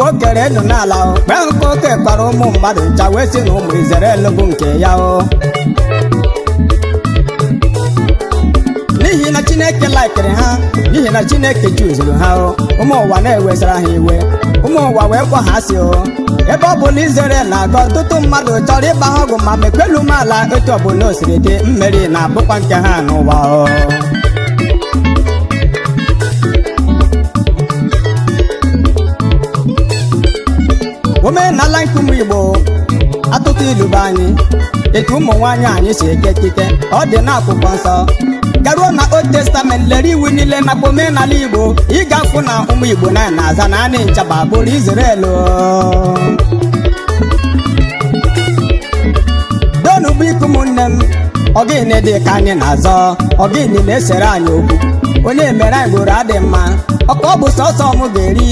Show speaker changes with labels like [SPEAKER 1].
[SPEAKER 1] o kere enu n'ala mgbe nke oke kpara ụmụ mmadụ ncha wee si na ụmụ Izrel bụ nke ya n'ihi na Chineke laikere ha n'ihi na Chineke juzuru ha ụmụ ụwa na-ewesara ha iwe ụmụ ụwa wee kwa ha si ebe ọ bụ na Izrel na-aga ọtụtụ mmadụ chọrọ ịgba ha ọgụ ma mekwelu umeala etu ọbụla o siri dị mmeri na-abụkwa nke ha n'ụwa omenala nke ụmụ Igbo atụtụ ilu be anyị etu ụmụ nwaanyị anyị si eke ekike ọ dị n'akwụkwọ nsọ garuo na Old Testament lere iwu niile nakwa omenala Igbo ị ga-afụ na ụmụ Igbo na-aza na anị nchaba bụrụ Izrel donu bụ ike ụmụnne m ọgịnị dị ka anyị na-azọ ọgịnị na-esere anyị okwu onye mere anyị gboro adị mma ọka ọ bụ sọsọ m ga-eri